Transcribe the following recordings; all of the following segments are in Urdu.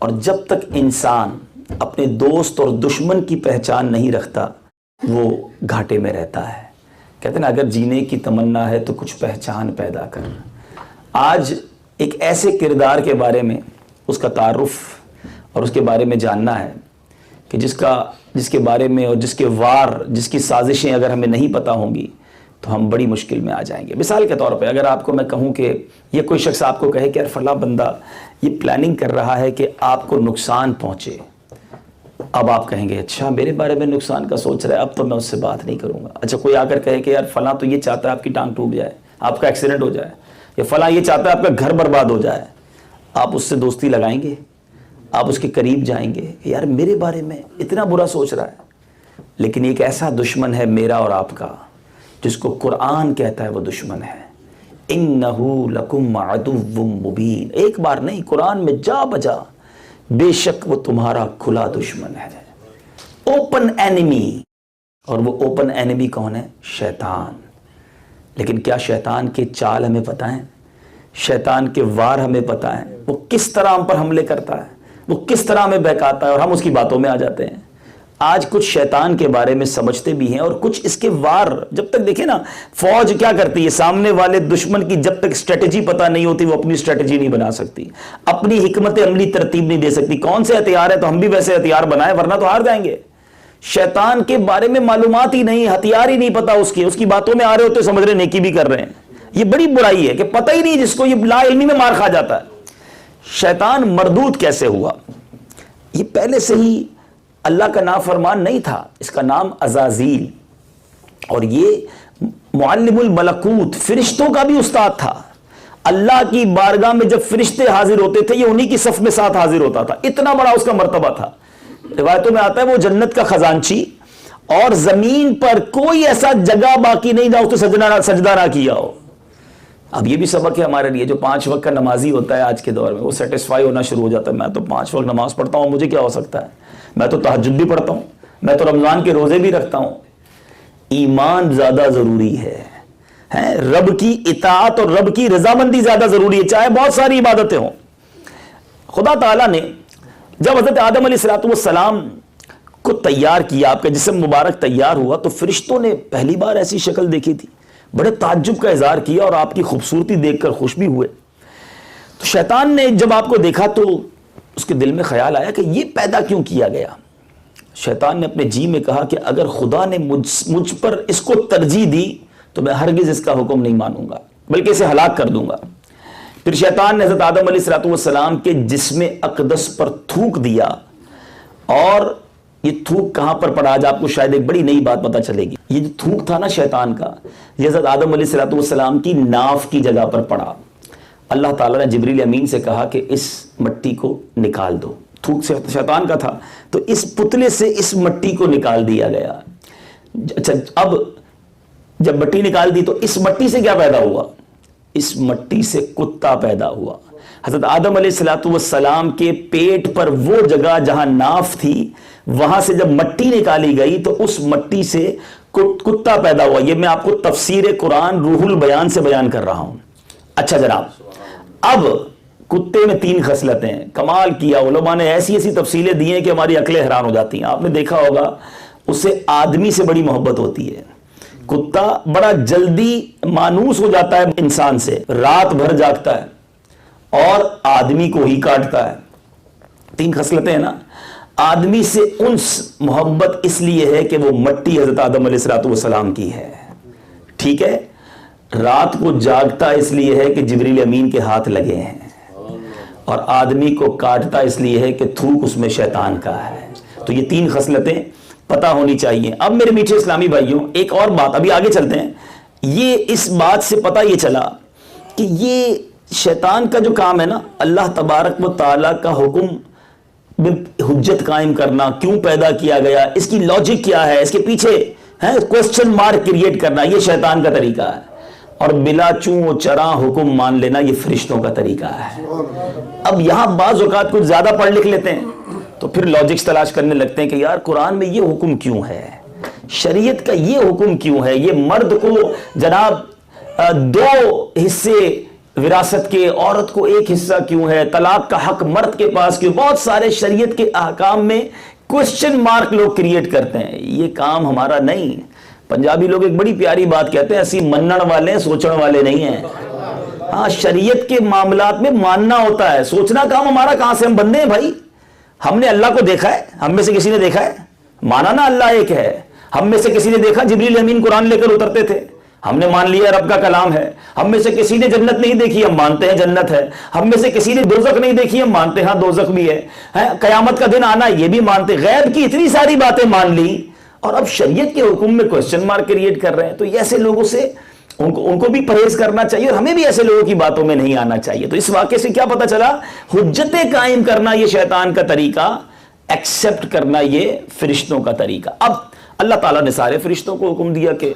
اور جب تک انسان اپنے دوست اور دشمن کی پہچان نہیں رکھتا وہ گھاٹے میں رہتا ہے. کہتے ہیں نا اگر جینے کی تمنا ہے تو کچھ پہچان پیدا کر. آج ایک ایسے کردار کے بارے میں اس کا تعارف اور اس کے بارے میں جاننا ہے کہ جس کے بارے میں اور جس کے وار جس کی سازشیں اگر ہمیں نہیں پتہ ہوں گی تو ہم بڑی مشکل میں آ جائیں گے. مثال کے طور پہ اگر آپ کو میں کہوں کہ یہ کوئی شخص آپ کو کہے کہ یار فلاں بندہ یہ پلاننگ کر رہا ہے کہ آپ کو نقصان پہنچے, اب آپ کہیں گے اچھا میرے بارے میں نقصان کا سوچ رہا ہے, اب تو میں اس سے بات نہیں کروں گا. اچھا کوئی آ کر کہے کہ یار فلاں تو یہ چاہتا ہے آپ کی ٹانگ ٹوٹ جائے, آپ کا ایکسیڈنٹ ہو جائے, یا فلاں یہ چاہتا ہے آپ کا گھر برباد ہو جائے, آپ اس سے دوستی لگائیں گے؟ آپ اس کے قریب جائیں گے کہ یار میرے بارے میں اتنا برا سوچ رہا ہے؟ لیکن ایک ایسا دشمن ہے میرا اور آپ کا جس کو قرآن کہتا ہے وہ دشمن ہے. اِنَّهُ لَكُمْ عَدُوٌّ مُبِينٌ. ایک بار نہیں, قرآن میں جا بجا بے شک وہ تمہارا کھلا دشمن ہے, اوپن اینیمی. اور وہ اوپن اینیمی کون ہے؟ شیطان. لیکن کیا شیطان کے چال ہمیں پتہ ہیں؟ شیطان کے وار ہمیں پتہ ہیں؟ وہ کس طرح ہم پر حملے کرتا ہے, وہ کس طرح ہمیں بہکاتا ہے اور ہم اس کی باتوں میں آ جاتے ہیں. آج کچھ شیطان کے بارے میں سمجھتے بھی ہیں اور کچھ اس کے وار. جب تک دیکھیں نا فوج کیا کرتی ہے, سامنے والے دشمن کی جب تک اسٹریٹجی پتہ نہیں ہوتی وہ اپنی اسٹریٹجی نہیں بنا سکتی, اپنی حکمت عملی ترتیب نہیں دے سکتی. کون سے ہتھیار ہے تو ہم بھی ویسے ہتھیار بنائیں ورنہ تو ہار جائیں گے. شیطان کے بارے میں معلومات ہی نہیں, ہتھیار ہی نہیں پتا, اس کی باتوں میں آ رہے ہوتے سمجھ رہے نیکی بھی کر رہے ہیں. یہ بڑی برائی ہے کہ پتہ ہی نہیں, جس کو یہ لا علمی میں مار کھا جاتا ہے. شیطان مردود کیسے ہوا؟ یہ پہلے سے ہی اللہ کا نافرمان نہیں تھا, اس کا نام عزازیل, اور یہ معلم الملکوت فرشتوں کا بھی استاد تھا. اللہ کی بارگاہ میں جب فرشتے حاضر ہوتے تھے یہ انہی کی صف میں ساتھ حاضر ہوتا تھا, اتنا بڑا اس کا مرتبہ تھا. روایتوں میں آتا ہے وہ جنت کا خزانچی, اور زمین پر کوئی ایسا جگہ باقی نہیں جہاں اس نے سجدہ نہ کیا ہو. اب یہ بھی سبق ہے ہمارے لیے, جو 5 وقت کا نمازی ہوتا ہے آج کے دور میں وہ سیٹسفائی ہونا شروع ہو جاتا ہے, میں تو 5 وقت نماز پڑھتا ہوں, مجھے کیا ہو سکتا ہے, میں تو تہجد بھی پڑھتا ہوں, میں تو رمضان کے روزے بھی رکھتا ہوں. ایمان زیادہ ضروری ہے, رب کی اطاعت اور رب کی رضامندی زیادہ ضروری ہے, چاہے بہت ساری عبادتیں ہوں. خدا تعالیٰ نے جب حضرت آدم علیہ السلام کو تیار کیا, آپ کا جسم مبارک تیار ہوا, تو فرشتوں نے پہلی بار ایسی شکل دیکھی تھی, بڑے تعجب کا اظہار کیا اور آپ کی خوبصورتی دیکھ کر خوش بھی ہوئے. تو شیطان نے جب آپ کو دیکھا تو اس کے دل میں خیال آیا کہ یہ پیدا کیوں کیا گیا. شیطان نے اپنے جی میں کہا کہ اگر خدا نے مجھ پر اس کو ترجیح دی تو میں ہرگز اس کا حکم نہیں مانوں گا بلکہ اسے ہلاک کر دوں گا. پھر شیطان نے حضرت آدم علیہ السلام کے جسم اقدس پر تھوک دیا, اور یہ تھوک کہاں پر پڑا آج آپ کو شاید ایک بڑی نئی بات پتہ چلے گی. یہ جو تھوک تھا نا شیطان کا, یہ حضرت آدم علیہ السلام کی ناف کی جگہ پر پڑا. اللہ تعالیٰ نے جبریل امین سے کہا کہ اس مٹی کو نکال دو. تھوک سے شیطان کا تھا تو اس پتلے سے اس مٹی کو نکال دیا گیا. اچھا اب جب مٹی نکال دی تو اس مٹی سے کیا پیدا ہوا؟ اس مٹی سے کتا پیدا ہوا. حضرت آدم علیہ السلام کے پیٹ پر وہ جگہ جہاں ناف تھی وہاں سے جب مٹی نکالی گئی تو اس مٹی سے کتا پیدا ہوا. یہ میں آپ کو تفسیر قرآن روح البیان سے بیان کر رہا ہوں. اچھا جناب, اب کتے میں 3 خصلتیں ہیں. کمال کیا علماء نے, ایسی ایسی تفصیلیں دی ہیں کہ ہماری عقلیں حیران ہو جاتی ہیں. آپ نے دیکھا ہوگا اسے آدمی سے بڑی محبت ہوتی ہے. کتا بڑا جلدی مانوس ہو جاتا ہے انسان سے, رات بھر جاگتا ہے اور آدمی کو ہی کاٹتا ہے. 3 خصلتیں ہیں نا. آدمی سے انس محبت اس لیے ہے کہ وہ مٹی حضرت آدم علیہ السلام کی ہے, ٹھیک ہے. رات کو جاگتا اس لیے ہے کہ جبریل امین کے ہاتھ لگے ہیں, اور آدمی کو کاٹتا اس لیے ہے کہ تھوک اس میں شیطان کا ہے. تو یہ 3 خصلتیں پتہ ہونی چاہیے. اب میرے میٹھے اسلامی بھائیوں ایک اور بات, ابھی آگے چلتے ہیں. یہ اس بات سے پتہ یہ چلا کہ یہ شیطان کا جو کام ہے نا, اللہ تبارک و تعالیٰ کا حکم میں حجت قائم کرنا, کیوں پیدا کیا گیا, اس کی لاجک کیا ہے, اس کے پیچھے کوسچن مارک کریٹ کرنا, یہ شیطان کا طریقہ ہے. اور بلا چوں و چراں حکم مان لینا یہ فرشتوں کا طریقہ ہے. اب یہاں بعض اوقات کچھ زیادہ پڑھ لکھ لیتے ہیں تو پھر لاجکس تلاش کرنے لگتے ہیں کہ یار قرآن میں یہ حکم کیوں ہے, شریعت کا یہ حکم کیوں ہے, یہ مرد کو جناب 2 حصے وراثت کے عورت کو ایک حصہ کیوں ہے, طلاق کا حق مرد کے پاس کیوں, بہت سارے شریعت کے احکام میں کوشچن مارک لوگ کریٹ کرتے ہیں. یہ کام ہمارا نہیں. پنجابی لوگ ایک بڑی پیاری بات کہتے ہیں, اسی منن والے ہیں, سوچن والے نہیں ہیں. ہاں, شریعت کے معاملات میں ماننا ہوتا ہے, سوچنا کام ہمارا کہاں سے, ہم بندے ہیں بھائی. ہم نے اللہ کو دیکھا ہے, ہم میں سے کسی نے دیکھا ہے؟ مانا نا اللہ ایک ہے. ہم میں سے کسی نے دیکھا جبریل امین قرآن لے کر اترتے تھے؟ ہم نے مان لیا رب کا کلام ہے. ہم میں سے کسی نے جنت نہیں دیکھی, ہم مانتے ہیں جنت ہے. ہم میں سے کسی نے دوزخ نہیں دیکھی, ہم مانتے ہیں ہاں دوزخ بھی ہے. قیامت کا دن آنا, یہ بھی مانتے. غیب کی اتنی ساری باتیں مان لی, اور اب شریعت کے حکم میں کوشچن مارک کریٹ کر رہے ہیں. تو ایسے لوگوں سے ان کو بھی پرہیز کرنا چاہیے, اور ہمیں بھی ایسے لوگوں کی باتوں میں نہیں آنا چاہیے. تو اس واقعے سے کیا پتا چلا؟ حجتیں قائم کرنا یہ شیطان کا طریقہ, ایکسپٹ کرنا یہ فرشتوں کا طریقہ. اب اللہ تعالیٰ نے سارے فرشتوں کو حکم دیا کہ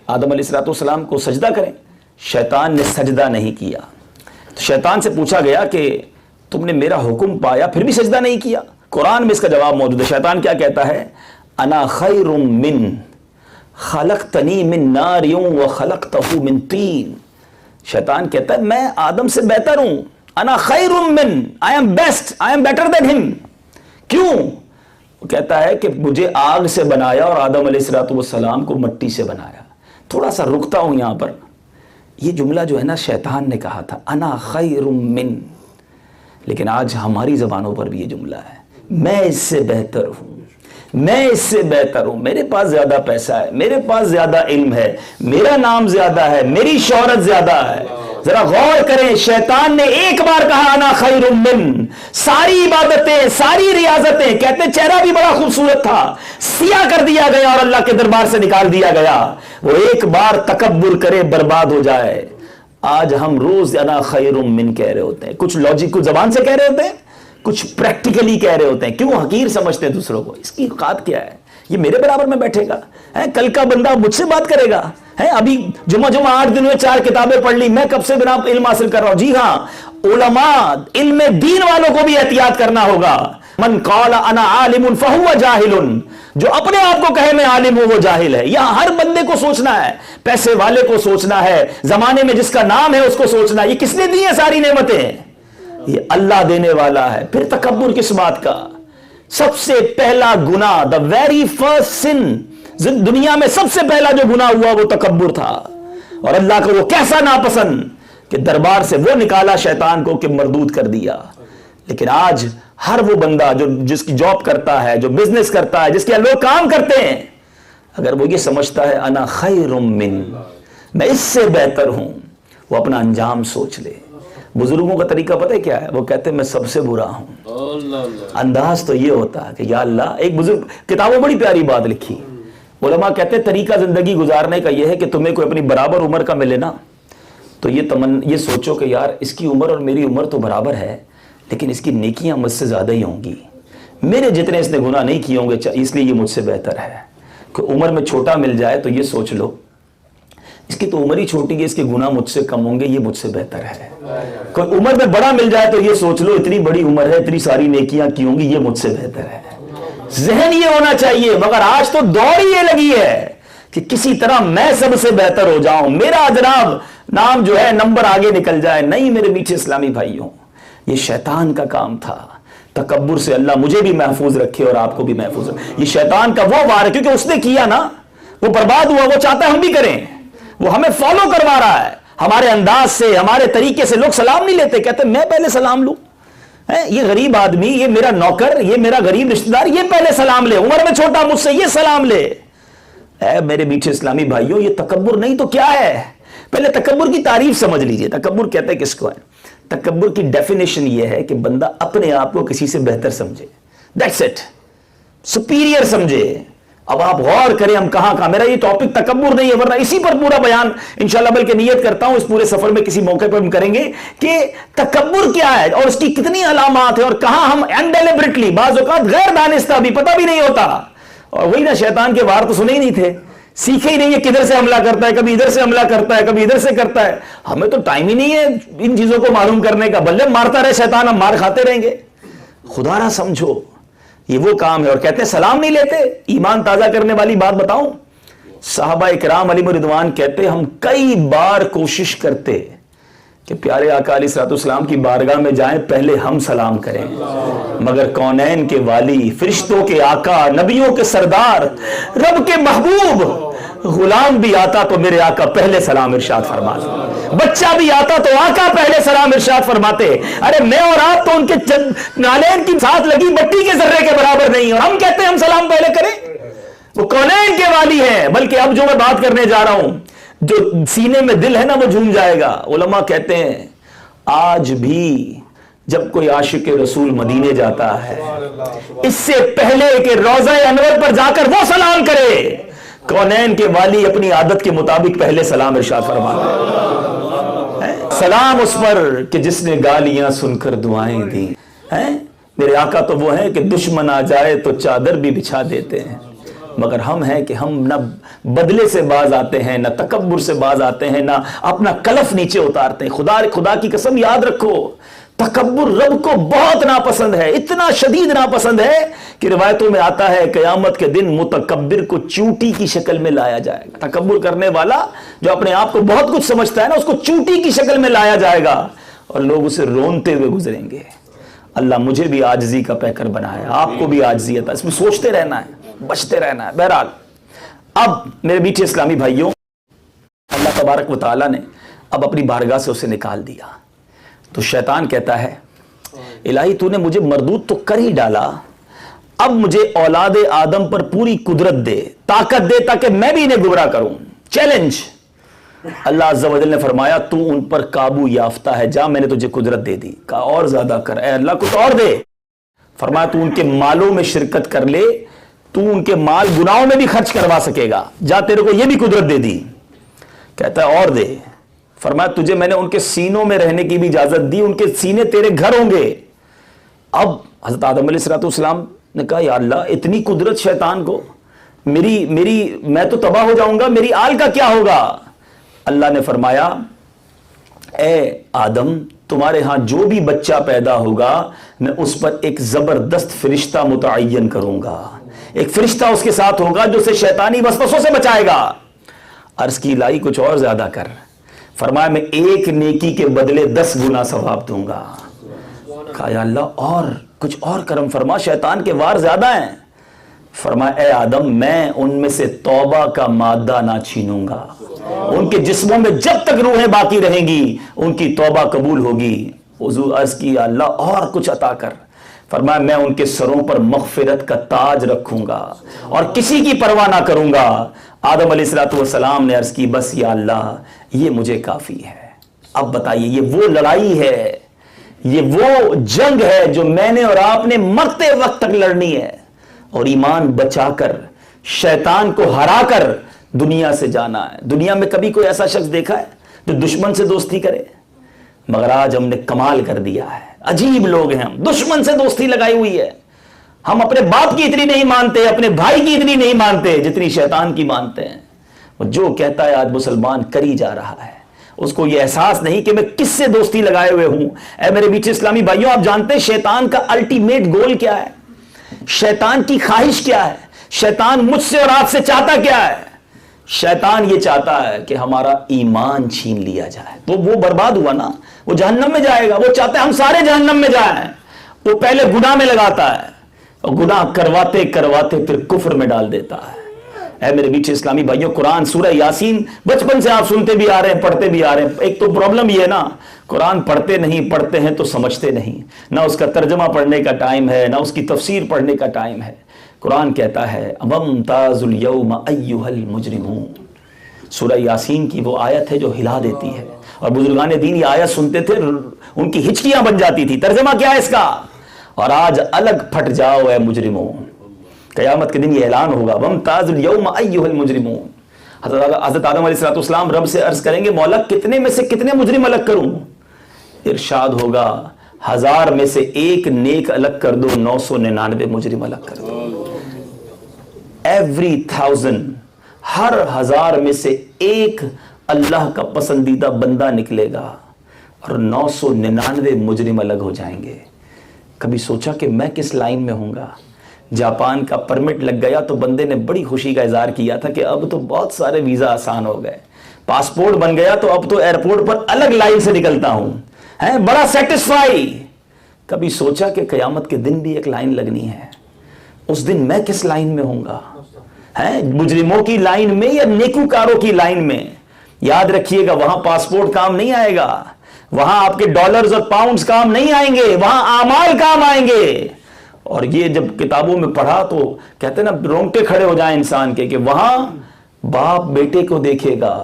آدم علیہ السلام کو سجدہ کریں. شیطان نے سجدہ نہیں کیا. تو شیطان سے پوچھا گیا کہ تم نے میرا حکم پایا پھر بھی سجدہ نہیں کیا؟ قرآن میں اس کا جواب موجود ہے. شیطان کیا کہتا ہے؟ انا خیر من خلقتنی من نار وخلقتہ من طین. شیطان کہتا ہے میں آدم سے بہتر ہوں. انا خیر من, I am best, I am better than him. کیوں؟ وہ کہتا ہے کہ مجھے آگ سے بنایا اور آدم علیہ السلام کو مٹی سے بنایا. تھوڑا سا رکتا ہوں یہاں پر. یہ جملہ جو ہے نا شیطان نے کہا تھا, انا خیر من, لیکن آج ہماری زبانوں پر بھی یہ جملہ ہے, میں اس سے بہتر ہوں, میں اس سے بہتر ہوں, میرے پاس زیادہ پیسہ ہے, میرے پاس زیادہ علم ہے, میرا نام زیادہ ہے, میری شہرت زیادہ ہے. ذرا غور کریں, شیطان نے ایک بار کہا انا خیر من, ساری عبادتیں, ساری ریاضتیں, کہتے چہرہ بھی بڑا خوبصورت تھا, سیاہ کر دیا گیا اور اللہ کے دربار سے نکال دیا گیا. وہ ایک بار تکبر کرے برباد ہو جائے. آج ہم روز انا خیر من کہہ رہے ہوتے ہیں, کچھ لاجک کو زبان سے کہہ رہے ہوتے ہیں, کچھ پریکٹیکلی کہہ رہے ہوتے ہیں. کیوں حقیر سمجھتے ہیں دوسروں کو؟ اس کی اوقات کیا ہے؟ یہ میرے برابر میں بیٹھے گا, کل کا بندہ مجھ سے بات کرے گا. ابھی جمعہ 8 دن میں 4 کتابیں پڑھ لی, میں کب سے بنا علم حاصل کر رہا ہوں. جی ہاں, علماء علم دین والوں کو بھی احتیاط کرنا ہوگا. من قال انا عالم فهو جاہل, جو اپنے آپ کو کہے میں عالم ہوں وہ جاہل ہے. یہاں ہر بندے کو سوچنا ہے, پیسے والے کو سوچنا ہے, زمانے میں جس کا نام ہے اس کو سوچنا ہے. یہ کس نے دی ہے ساری نعمتیں؟ یہ اللہ دینے والا ہے. پھر تکبر کس بات کا؟ سب سے پہلا گناہ, دا ویری فرسٹ سن, دنیا میں سب سے پہلا جو گناہ ہوا وہ تکبر تھا. اور اللہ کو وہ کیسا ناپسند کہ دربار سے وہ نکالا شیطان کو کہ مردود کر دیا. لیکن آج ہر وہ بندہ جو جس کی جاب کرتا ہے, جو بزنس کرتا ہے, جس کے لوگ کام کرتے ہیں, اگر وہ یہ سمجھتا ہے انا خیر من, میں اس سے بہتر ہوں, وہ اپنا انجام سوچ لے. بزرگوں کا طریقہ پتہ ہے کیا ہے؟ وہ کہتے ہیں میں سب سے برا ہوں. انداز تو یہ ہوتا ہے کہ یا اللہ, ایک بزرگ کتابوں بڑی پیاری بات لکھی, علماء کہتے ہیں طریقہ زندگی گزارنے کا یہ ہے کہ تمہیں کوئی اپنی برابر عمر کا ملے نا, تو یہ سوچو کہ یار اس کی عمر اور میری عمر تو برابر ہے, لیکن اس کی نیکیاں مجھ سے زیادہ ہی ہوں گی, میرے جتنے اس نے گناہ نہیں کیے ہوں گے, اس لیے یہ مجھ سے بہتر ہے. کہ عمر میں چھوٹا مل جائے تو یہ سوچ لو اس کی تو عمر ہی چھوٹی ہے, اس کے گناہ مجھ سے کم ہوں گے, یہ مجھ سے بہتر ہے. کوئی عمر میں بڑا مل جائے تو یہ سوچ لو اتنی بڑی عمر ہے, اتنی ساری نیکیاں کی ہوں گی, یہ مجھ سے بہتر ہے. ذہن یہ ہونا چاہیے. مگر آج تو دور ہی یہ لگی ہے کہ کسی طرح میں سب سے بہتر ہو جاؤں, میرا جناب نام جو ہے نمبر آگے نکل جائے. نہیں میرے میٹھے اسلامی بھائیوں, یہ شیطان کا کام تھا. تکبر سے اللہ مجھے بھی محفوظ رکھے اور آپ کو بھی محفوظ رکھے. یہ شیطان کا وہ وار ہے, کیونکہ اس نے کیا نا, وہ برباد ہوا, وہ چاہتا ہے ہم بھی کریں. وہ ہمیں فالو کروا رہا ہے, ہمارے انداز سے, ہمارے طریقے سے. لوگ سلام نہیں لیتے, کہتے میں پہلے سلام لوں. یہ غریب آدمی, یہ میرا نوکر, یہ میرا غریب رشتہ دار, یہ پہلے سلام لے, عمر میں چھوٹا مجھ سے, یہ سلام لے. اے میرے میٹھے اسلامی بھائیوں, یہ تکبر نہیں تو کیا ہے؟ پہلے تکبر کی تعریف سمجھ لیجئے. تکبر کہتے ہیں کس کو ہے؟ تکبر کی ڈیفینیشن یہ ہے کہ بندہ اپنے آپ کو کسی سے بہتر سمجھے. دیٹس اٹ, سپیریئر سمجھے. اب آپ غور کریں ہم کہاں, میرا یہ ٹاپک تکبر نہیں ہے, ورنہ اسی پر پورا بیان انشاءاللہ, بلکہ نیت کرتا ہوں اس پورے سفر میں کسی موقع پر ہم کریں گے کہ تکبر کیا ہے اور اس کی کتنی علامات ہیں, اور کہاں ہم انڈیلیبریٹلی, بعض اوقات غیر دانستہ بھی, پتہ بھی نہیں ہوتا. اور وہی نا, شیطان کے وار تو سنے ہی نہیں تھے, سیکھے ہی نہیں ہے کدھر سے حملہ کرتا ہے, کبھی ادھر سے حملہ کرتا ہے, کبھی ادھر سے کرتا ہے. ہمیں تو ٹائم ہی نہیں ہے ان چیزوں کو معلوم کرنے کا, بلکہ مارتا رہے شیطان, ہم مار کھاتے رہیں گے. خدا را سمجھو, یہ وہ کام ہے. اور کہتے ہیں سلام نہیں لیتے. ایمان تازہ کرنے والی بات بتاؤں, صحابہ اکرام علیہم رضوان کہتے ہم کئی بار کوشش کرتے کہ پیارے آقا علیہ السلام کی بارگاہ میں جائیں پہلے ہم سلام کریں، مگر کونین کے والی، فرشتوں کے آقا، نبیوں کے سردار، رب کے محبوب غلام بھی آتا تو میرے آقا پہلے سلام ارشاد فرماتے، بچہ بھی آتا تو آقا پہلے سلام ارشاد فرماتے۔ ارے میں اور آپ تو ان کے نالین کی ساتھ لگی مٹی کے ذرے کے برابر نہیں، اور ہم کہتے ہیں ہم سلام پہلے کریں۔ وہ کونین کے والی ہیں۔ بلکہ اب جو میں بات کرنے جا رہا ہوں، جو سینے میں دل ہے نا وہ جھوم جائے گا۔ علماء کہتے ہیں آج بھی جب کوئی عاشق رسول مدینے جاتا ہے، اس سے پہلے کہ روضہ انور پر جا کر وہ سلام کرے، کونین کے والی اپنی عادت کے مطابق پہلے سلام ارشاد فرماتے ہیں۔ سلام اس پر کہ جس نے گالیاں سن کر دعائیں دی۔ میرے آقا تو وہ ہیں کہ دشمن آ جائے تو چادر بھی بچھا دیتے ہیں، مگر ہم ہیں کہ ہم نہ بدلے سے باز آتے ہیں، نہ تکبر سے باز آتے ہیں، نہ اپنا کلف نیچے اتارتے ہیں۔ خدا کی قسم یاد رکھو، تکبر رب کو بہت ناپسند ہے، اتنا شدید ناپسند ہے کہ روایتوں میں آتا ہے قیامت کے دن متکبر کو چونٹی کی شکل میں لایا جائے گا۔ تکبر کرنے والا جو اپنے آپ کو بہت کچھ سمجھتا ہے نا، اس کو چونٹی کی شکل میں لایا جائے گا اور لوگ اسے رونتے ہوئے گزریں گے۔ اللہ مجھے بھی عاجزی کا پیکر بنایا، آپ کو بھی عاجزی عطا، اس میں سوچتے رہنا ہے، بچتے رہنا ہے۔ بہرحال اب میرے میٹھے اسلامی بھائیوں، اللہ تبارک و تعالیٰ نے اب اپنی بارگاہ سے اسے نکال دیا تو شیطان کہتا ہے الہی تو نے مجھے مردود تو کر ہی ڈالا، اب مجھے اولاد آدم پر پوری قدرت دے، طاقت دے تاکہ میں بھی انہیں گمراہ کروں۔ چیلنج۔ اللہ عز و جل نے فرمایا تو ان پر قابو یافتہ ہے، جا میں نے تجھے قدرت دے دی۔ کہا اور زیادہ کر، اے اللہ کچھ اور دے۔ فرمایا تو ان کے مالوں میں شرکت کر لے، تو ان کے مال گناہوں میں بھی خرچ کروا سکے گا، جا تیرے کو یہ بھی قدرت دے دی۔ کہتا ہے اور دے۔ فرمایا تجھے میں نے ان کے سینوں میں رہنے کی بھی اجازت دی، ان کے سینے تیرے گھر ہوں گے۔ اب حضرت آدم علیہ السلام نے کہا یا اللہ اتنی قدرت شیطان کو، میں تو تباہ ہو جاؤں گا، میری آل کا کیا ہوگا؟ اللہ نے فرمایا اے آدم تمہارے ہاں جو بھی بچہ پیدا ہوگا میں اس پر ایک زبردست فرشتہ متعین کروں گا، ایک فرشتہ اس کے ساتھ ہوگا جو اسے شیطانی وسوسوں سے بچائے گا۔ عرض کی الہی کچھ اور زیادہ کر۔ فرمایا میں ایک نیکی کے بدلے 10 گنا ثواب دوں گا۔ کہا یا اللہ اور کچھ اور کرم فرما، شیطان کے وار زیادہ ہیں۔ فرمایا اے آدم میں ان میں سے توبہ کا مادہ نہ چھینوں گا، ان کے جسموں میں جب تک روحیں باقی رہیں گی ان کی توبہ قبول ہوگی۔ حضور عرض کی یا اللہ اور کچھ عطا کر۔ فرمایا میں ان کے سروں پر مغفرت کا تاج رکھوں گا اور کسی کی پرواہ نہ کروں گا۔ آدم علیہ السلام نے عرض کی بس یا اللہ یہ مجھے کافی ہے۔ اب بتائیے یہ وہ لڑائی ہے، یہ وہ جنگ ہے جو میں نے اور آپ نے مرتے وقت تک لڑنی ہے، اور ایمان بچا کر شیطان کو ہرا کر دنیا سے جانا ہے۔ دنیا میں کبھی کوئی ایسا شخص دیکھا ہے جو دشمن سے دوستی کرے؟ مگر آج ہم نے کمال کر دیا ہے، عجیب لوگ ہیں ہم، دشمن سے دوستی لگائی ہوئی ہے۔ ہم اپنے باپ کی اتنی نہیں مانتے، اپنے بھائی کی اتنی نہیں مانتے جتنی شیطان کی مانتے ہیں۔ وہ جو کہتا ہے آج مسلمان کر ہی جا رہا ہے، اس کو یہ احساس نہیں کہ میں کس سے دوستی لگائے ہوئے ہوں۔ اے میرے میٹھے اسلامی بھائیوں، آپ جانتے ہیں شیطان کا الٹیمیٹ گول کیا ہے؟ شیطان کی خواہش کیا ہے؟ شیطان مجھ سے اور آپ سے چاہتا کیا ہے؟ شیطان یہ چاہتا ہے کہ ہمارا ایمان چھین لیا جائے، تو وہ برباد ہوا نا، وہ جہنم میں جائے گا۔ وہ چاہتا ہے ہم سارے جہنم میں جائیں۔ وہ پہلے گناہ میں لگاتا ہے اور گناہ کرواتے کرواتے پھر کفر میں ڈال دیتا ہے۔ اے میرے میٹھے اسلامی بھائیوں، قرآن سورہ یاسین بچپن سے آپ سنتے بھی آ رہے ہیں، پڑھتے بھی آ رہے ہیں۔ ایک تو پرابلم یہ ہے نا، قرآن پڑھتے نہیں، پڑھتے ہیں تو سمجھتے نہیں، نہ اس کا ترجمہ پڑھنے کا ٹائم ہے، نہ اس کی تفسیر پڑھنے کا ٹائم ہے۔ قرآن کہتا ہے وَامْتَازُوا الْيَوْمَ أَيُّهَا الْمُجْرِمُونَ، سورہ یاسین کی وہ آیت ہے جو ہلا دیتی ہے، اور بزرگان دین یہ آیت سنتے تھے ان کی ہچکیاں بن جاتی تھی۔ ترجمہ کیا ہے اس کا؟ اور آج الگ پھٹ جاؤ اے مجرموں، قیامت کے دن یہ اعلان ہوگا وَامْتَازُوا الْيَوْمَ أَيُّهَا الْمُجْرِمُونَ۔ حضرت آدم علیہ السلام رب سے عرض کریں گے مولا کتنے میں سے کتنے مجرم الگ کروں؟ ارشاد ہوگا 1000 میں سے ایک نیک الگ کر دو، 999 مجرم الگ کر دو۔ ایوری 1000، ہر 1000 میں سے ایک اللہ کا پسندیدہ بندہ نکلے گا اور 999 مجرم الگ ہو جائیں گے۔ کبھی سوچا کہ میں کس لائن میں ہوں گا؟ جاپان کا پرمٹ لگ گیا تو بندے نے بڑی خوشی کا اظہار کیا تھا کہ اب تو بہت سارے ویزا آسان ہو گئے، پاسپورٹ بن گیا تو اب تو ایئرپورٹ پر الگ لائن سے نکلتا ہوں، بڑا سیٹسفائی. کبھی سوچا کہ قیامت کے دن بھی ایک لائن لگنی ہے؟ اس دن میں کس لائن میں ہوں گا؟ مجرموں کی لائن میں یا نیکوکاروں کی لائن میں؟ یاد رکھیے گا وہاں پاسپورٹ کام نہیں آئے گا، وہاں آپ کے ڈالرز اور پاؤنڈز کام نہیں آئیں گے، وہاں اعمال کام آئیں گے. اور یہ جب کتابوں میں پڑھا تو کہتے ہیں نا رونگٹے کھڑے ہو جائیں انسان کے، کہ وہاں باپ بیٹے کو دیکھے گا،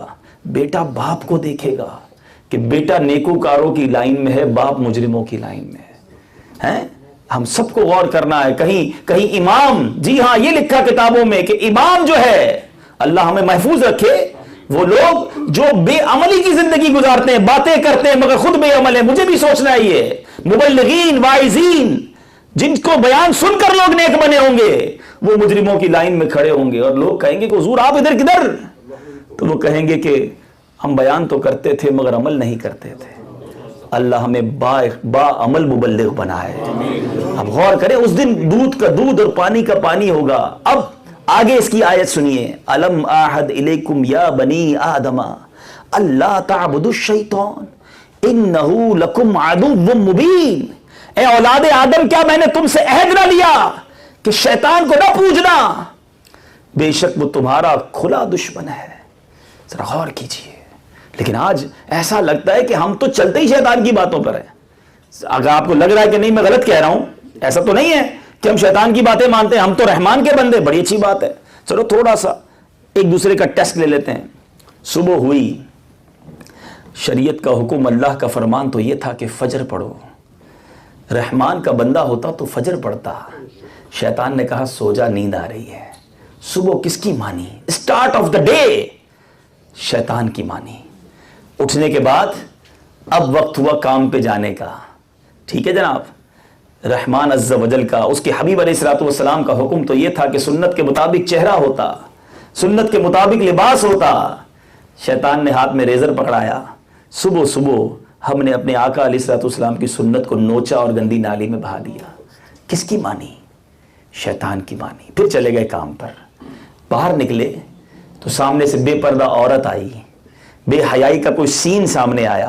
بیٹا باپ کو دیکھے گا، کہ بیٹا نیکوکاروں کی لائن میں ہے، باپ مجرموں کی لائن میں ہے. ہم سب کو غور کرنا ہے. کہیں امام، جی ہاں یہ لکھا کتابوں میں کہ امام جو ہے، اللہ ہمیں محفوظ رکھے، وہ لوگ جو بے عملی کی زندگی گزارتے ہیں، باتیں کرتے ہیں مگر خود بے عمل ہیں. مجھے بھی سوچنا ہے یہ مبلغین واعظین جن کو بیان سن کر لوگ نیک بنے ہوں گے، وہ مجرموں کی لائن میں کھڑے ہوں گے. اور لوگ کہیں گے کہ حضور آپ ادھر کدھر؟ تو وہ کہیں گے کہ ہم بیان تو کرتے تھے مگر عمل نہیں کرتے تھے. اللہ ہمیں با عمل مبلغ بنائے. اب غور کریں، اس دن دودھ کا دودھ اور پانی کا پانی ہوگا. اب آگے اس کی آیت سنیے، الم اعہد الیکم یا بنی آدم اللہ تعبدوا الشیطان انہ لکم عدو مبین. اے اولاد آدم، کیا میں نے تم سے عہد نہ لیا کہ شیطان کو نہ پوجنا؟ بے شک وہ تمہارا کھلا دشمن ہے. ذرا غور کیجئے. لیکن آج ایسا لگتا ہے کہ ہم تو چلتے ہی شیطان کی باتوں پر ہیں. اگر آپ کو لگ رہا ہے کہ نہیں میں غلط کہہ رہا ہوں، ایسا تو نہیں ہے کہ ہم شیطان کی باتیں مانتے ہیں، ہم تو رحمان کے بندے. بڑی اچھی بات ہے. چلو تھوڑا سا ایک دوسرے کا ٹیسٹ لے لیتے ہیں. صبح ہوئی، شریعت کا حکم، اللہ کا فرمان تو یہ تھا کہ فجر پڑھو. رحمان کا بندہ ہوتا تو فجر پڑھتا. شیطان نے کہا سو جا، نیند آ رہی ہے. صبح کس کی مانی؟ اسٹارٹ آف دا ڈے شیطان کی مانی. اٹھنے کے بعد اب وقت ہوا کام پہ جانے کا. ٹھیک ہے جناب، رحمان عز و جل کا، اس کے حبیب علیہ الصلوۃ والسلام کا حکم تو یہ تھا کہ سنت کے مطابق چہرہ ہوتا، سنت کے مطابق لباس ہوتا. شیطان نے ہاتھ میں ریزر پکڑایا. صبح صبح ہم نے اپنے آقا علیہ الصلوۃ والسلام کی سنت کو نوچا اور گندی نالی میں بہا دیا. کس کی مانی؟ شیطان کی مانی. پھر چلے گئے کام پر. باہر نکلے تو سامنے سے بے پردہ عورت آئی، بے حیائی کا کوئی سین سامنے آیا.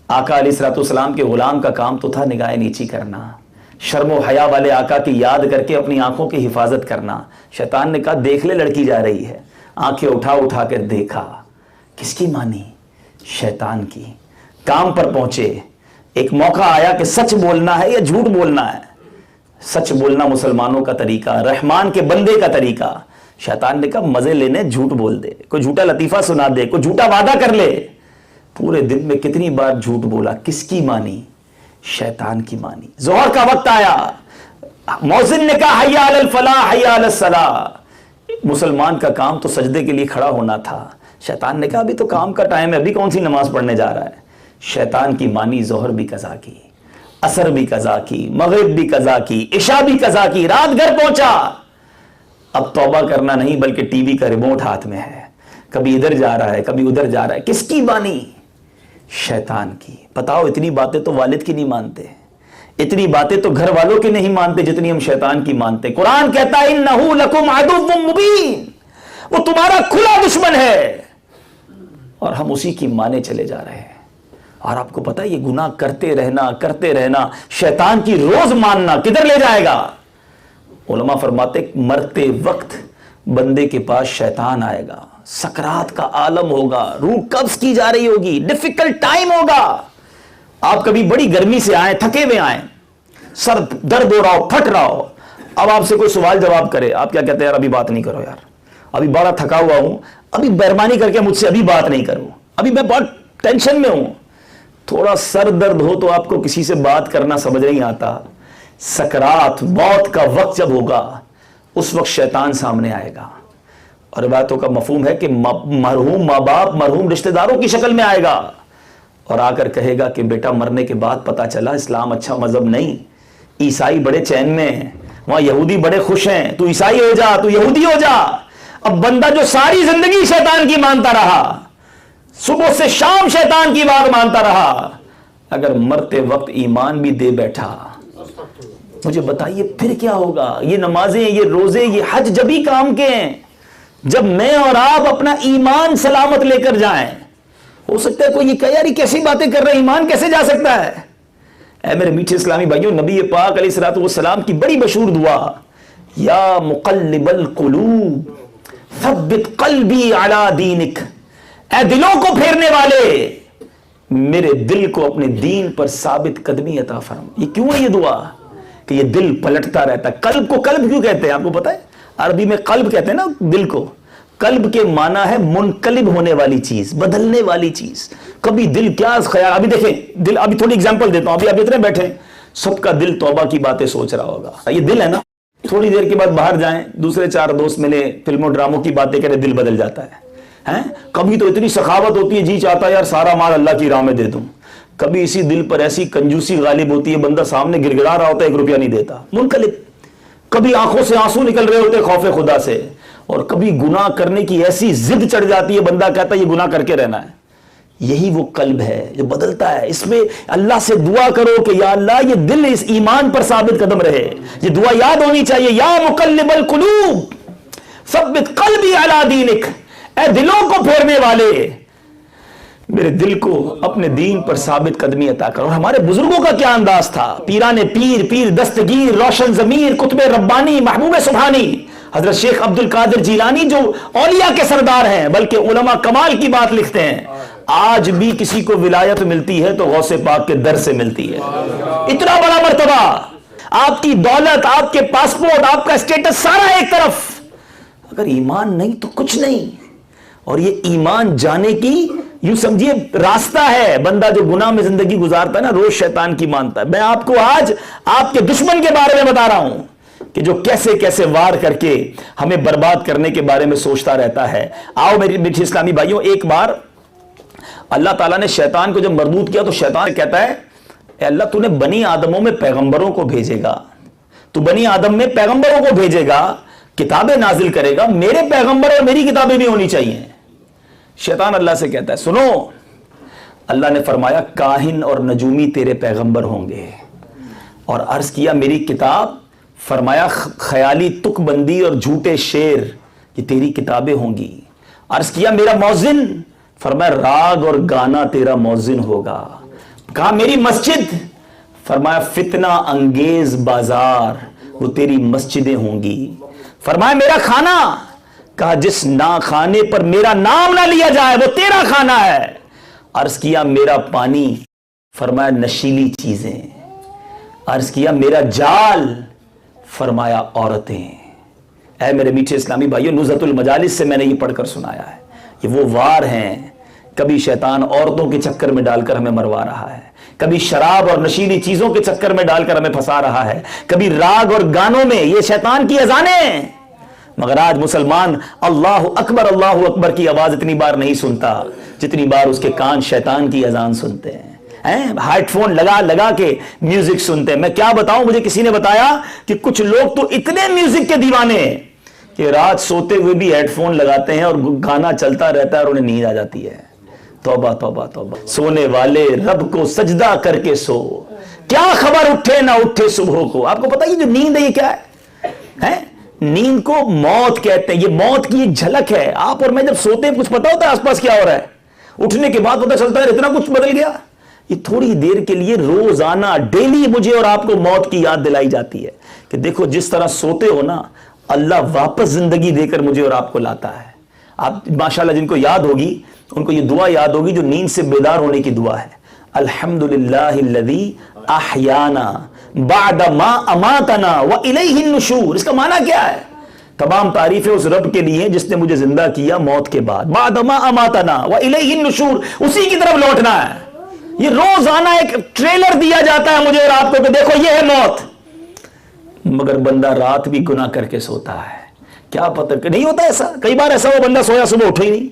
آقا علیہ الصلوۃ والسلام کے غلام کا کام تو تھا نگاہ نیچی کرنا، شرم و حیا والے آقا کی یاد کر کے اپنی آنکھوں کی حفاظت کرنا. شیطان نے کہا دیکھ لے لڑکی جا رہی ہے. آنکھیں اٹھا کر دیکھا. کس کی مانی؟ شیطان کی. کام پر پہنچے، ایک موقع آیا کہ سچ بولنا ہے یا جھوٹ بولنا ہے. سچ بولنا مسلمانوں کا طریقہ، رحمان کے بندے کا طریقہ. شیطان نے کہا مزے لینے جھوٹ بول دے، کوئی جھوٹا لطیفہ سنا دے، کوئی جھوٹا وعدہ کر لے. پورے دن میں کتنی بار جھوٹ بولا. کس کی مانی؟ شیطان کی مانی. ظہر کا وقت آیا، مؤذن نے کہا حی علی الفلاح حی علی الصلاح. مسلمان کا کام تو سجدے کے لیے کھڑا ہونا تھا. شیطان نے کہا ابھی تو کام کا ٹائم ہے، ابھی کون سی نماز پڑھنے جا رہا ہے. شیطان کی مانی. ظہر بھی قضا کی، عصر بھی قضا کی، مغرب بھی قضا کی، عشاء بھی قضا کی. رات گھر پہنچا. اب توبہ کرنا نہیں بلکہ ٹی وی کا ریموٹ ہاتھ میں ہے، کبھی ادھر جا رہا ہے کبھی ادھر جا رہا ہے. کس کی مانی؟ شیطان کی. بتاؤ اتنی باتیں تو والد کی نہیں مانتے، اتنی باتیں تو گھر والوں کی نہیں مانتے جتنی ہم شیطان کی مانتے. قرآن کہتا ہے انہ لکم عدو مبین، وہ تمہارا کھلا دشمن ہے. اور ہم اسی کی مانے چلے جا رہے ہیں. اور آپ کو پتا ہے یہ گناہ کرتے رہنا شیطان کی روز ماننا کدھر لے جائے گا. علماء فرماتے مرتے وقت بندے کے پاس شیطان آئے گا، سکرات کا عالم ہوگا، روح قبض کی جا رہی ہوگی، ڈیفیکلٹ ٹائم ہوگا. آپ کبھی بڑی گرمی سے آئیں، تھکے ہوئے آئیں، سر درد ہو رہا ہو، پھٹ رہا ہو، اب آپ سے کوئی سوال جواب کرے، آپ کیا کہتے ہیں؟ یار ابھی بات نہیں کرو، یار ابھی بڑا تھکا ہوا ہوں، ابھی مہربانی کر کے مجھ سے ابھی بات نہیں کرو، ابھی میں بہت ٹینشن میں ہوں. تھوڑا سر درد ہو تو آپ کو کسی سے بات کرنا سمجھ نہیں آتا. سکرات موت کا وقت جب ہوگا اس وقت شیطان سامنے آئے گا. اور باتوں کا مفہوم ہے کہ مرحوم ماں باپ مرحوم رشتہ داروں کی شکل میں آئے گا اور آ کر کہے گا کہ بیٹا مرنے کے بعد پتا چلا اسلام اچھا مذہب نہیں، عیسائی بڑے چین میں ہیں، وہاں یہودی بڑے خوش ہیں، تو عیسائی ہو جا، تو یہودی ہو جا. اب بندہ جو ساری زندگی شیطان کی مانتا رہا، صبح سے شام شیطان کی بات مانتا رہا، اگر مرتے وقت ایمان بھی دے بیٹھا، مجھے بتائیے پھر کیا ہوگا؟ یہ نمازیں، یہ روزے، یہ حج جبھی کام کے ہیں جب میں اور آپ اپنا ایمان سلامت لے کر جائیں. ہو سکتا ہے کوئی یہ کہے یار یہ کیسی باتیں کر رہے ہیں, ایمان کیسے جا سکتا ہے؟ اے میرے میٹھے اسلامی بھائیوں, نبی پاک علیہ الصلوۃ والسلام کی بڑی مشہور دعا, یا مقلب القلوب ثبت قلبی علی دینک, اے دلوں کو پھیرنے والے میرے دل کو اپنے دین پر ثابت قدمی عطا فرما. یہ کیوں ہے یہ دعا کہ یہ دل پلٹتا رہتا ہے. قلب کو قلب کیوں کہتے ہیں آپ کو پتا ہے؟ عربی میں قلب کہتے ہیں نا دل کو. قلب کے معنی ہے منقلب ہونے والی چیز, بدلنے والی چیز. کبھی دل کیا خیال, ابھی دیکھیں دل, ابھی تھوڑی اگزامپل دیتا ہوں. ابھی اتنے بیٹھے سب کا دل توبہ کی باتیں سوچ رہا ہوگا. یہ دل ہے نا, تھوڑی دیر کے بعد باہر جائیں, دوسرے 4 دوست ملے, فلموں ڈراموں کی باتیں کریں, دل بدل جاتا ہے. کبھی تو اتنی سخاوت ہوتی ہے, جی چاہتا ہے یار سارا مال اللہ کی راہ میں دے دوں. کبھی اسی دل پر ایسی کنجوسی غالب ہوتی ہے, بندہ سامنے گر گڑا رہا ہوتا ہے, 1 روپیہ نہیں دیتا, منقلب. کبھی آنکھوں سے آنسو نکل رہے ہوتے خوف خدا سے, اور کبھی گناہ کرنے کی ایسی ضد چڑھ جاتی ہے, بندہ کہتا ہے یہ گناہ کر کے رہنا ہے. یہی وہ قلب ہے جو بدلتا ہے. اس میں اللہ سے دعا کرو کہ یا اللہ یہ دل اس ایمان پر ثابت قدم رہے. یہ دعا یاد ہونی چاہیے, یا مقلب القلوب ثبت قلبی علی دینک, اے دلوں کو پھیرنے والے میرے دل کو اپنے دین پر ثابت قدمی عطا کرو. ہمارے بزرگوں کا کیا انداز تھا, پیران پیر, پیر دستگیر, روشن ضمیر, قطب ربانی, محبوب سبحانی, حضرت شیخ عبد القادر جیلانی جو اولیاء کے سردار ہیں, بلکہ علماء کمال کی بات لکھتے ہیں, آج بھی کسی کو ولایت ملتی ہے تو غوث پاک کے در سے ملتی ہے. اتنا بڑا مرتبہ, آپ کی دولت, آپ کے پاسپورٹ, آپ کا اسٹیٹس سارا ایک طرف, اگر ایمان نہیں تو کچھ نہیں. اور یہ ایمان جانے کی یوں سمجھیے راستہ ہے. بندہ جو گناہ میں زندگی گزارتا ہے نا, روز شیطان کی مانتا ہے. میں آپ کو آج آپ کے دشمن کے بارے میں بتا رہا ہوں کہ جو کیسے کیسے وار کر کے ہمیں برباد کرنے کے بارے میں سوچتا رہتا ہے. آؤ میری میٹھی اسلامی بھائیوں, ایک بار اللہ تعالیٰ نے شیطان کو جب مردود کیا تو شیطان کہتا ہے اے اللہ تو نے بنی آدموں میں پیغمبروں کو بھیجے گا, تو بنی آدم میں پیغمبروں کو بھیجے گا, کتابیں نازل کرے گا, میرے پیغمبر اور میری کتابیں بھی ہونی چاہیے. شیطان اللہ سے کہتا ہے سنو, اللہ نے فرمایا کاہن اور نجومی تیرے پیغمبر ہوں گے. اور عرض کیا میری کتاب, فرمایا خیالی تک بندی اور جھوٹے شعر یہ تیری کتابیں ہوں گی. عرض کیا میرا موزن, فرمایا راگ اور گانا تیرا موزن ہوگا. کہا میری مسجد, فرمایا فتنہ انگیز بازار وہ تیری مسجدیں ہوں گی. فرمایا میرا کھانا, کہا جس کھانے پر میرا نام نہ لیا جائے وہ تیرا کھانا ہے. عرض کیا میرا پانی, فرمایا نشیلی چیزیں. عرض کیا میرا جال, فرمایا عورتیں. اے میرے میٹھے اسلامی بھائیوں, نزہۃ المجالس سے میں نے یہ پڑھ کر سنایا ہے. یہ وہ وار ہیں, کبھی شیطان عورتوں کے چکر میں ڈال کر ہمیں مروا رہا ہے, کبھی شراب اور نشیلی چیزوں کے چکر میں ڈال کر ہمیں پھنسا رہا ہے, کبھی راگ اور گانوں میں, یہ شیطان کی اذانیں. مگر آج مسلمان اللہ اکبر کی آواز اتنی بار نہیں سنتا جتنی بار اس کے کان شیطان کی اذان سنتے ہیں. ہیڈ فون لگا لگا کے میوزک سنتے ہیں. میں کیا بتاؤں, مجھے کسی نے بتایا کہ کچھ لوگ تو اتنے میوزک کے دیوانے ہیں کہ رات سوتے ہوئے بھی ہیڈ فون لگاتے ہیں اور گانا چلتا رہتا ہے اور انہیں نیند آ جاتی ہے. توبہ توبہ توبہ. سونے والے رب کو سجدہ کر کے سو, کیا خبر اٹھے نہ اٹھے صبح کو. آپ کو پتا یہ جو نیند ہے یہ کیا ہے؟ نیند کو موت کہتے ہیں. یہ موت کی ایک جھلک ہے. آپ اور میں جب سوتے ہیں کچھ پتا ہوتا ہے آس پاس کیا ہو رہا ہے, اٹھنے کے بعد پتا چلتا ہے اتنا کچھ بدل گیا. یہ تھوڑی دیر کے لیے روزانہ ڈیلی مجھے اور آپ کو موت کی یاد دلائی جاتی ہے کہ دیکھو جس طرح سوتے ہو نا, اللہ واپس زندگی دے کر مجھے اور آپ کو لاتا ہے. آپ ماشاءاللہ جن کو یاد ہوگی ان کو یہ دعا یاد ہوگی جو نیند سے بیدار ہونے کی دعا ہے, الحمدللہ الذی احیانا بعد ما اماتنا والیہ النشور. اس کا معنی کیا ہے؟ تمام تعریفیں اس رب کے لیے جس نے مجھے زندہ کیا موت کے بعد, بعد ما اماتنا والیہ النشور, اسی کی طرف لوٹنا ہے. یہ روزانہ ایک ٹریلر دیا جاتا ہے مجھے اور آپ کو کہ دیکھو یہ ہے موت. مگر بندہ رات بھی گناہ کر کے سوتا ہے. کیا پتہ کہ نہیں ہوتا ایسا, کئی بار ایسا وہ بندہ سویا صبح اٹھا ہی نہیں.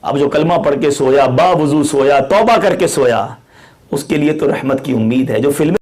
اب جو کلمہ پڑھ کے سویا, با وضو سویا, توبہ کر کے سویا, اس کے لیے تو رحمت کی امید ہے. جو فلمیں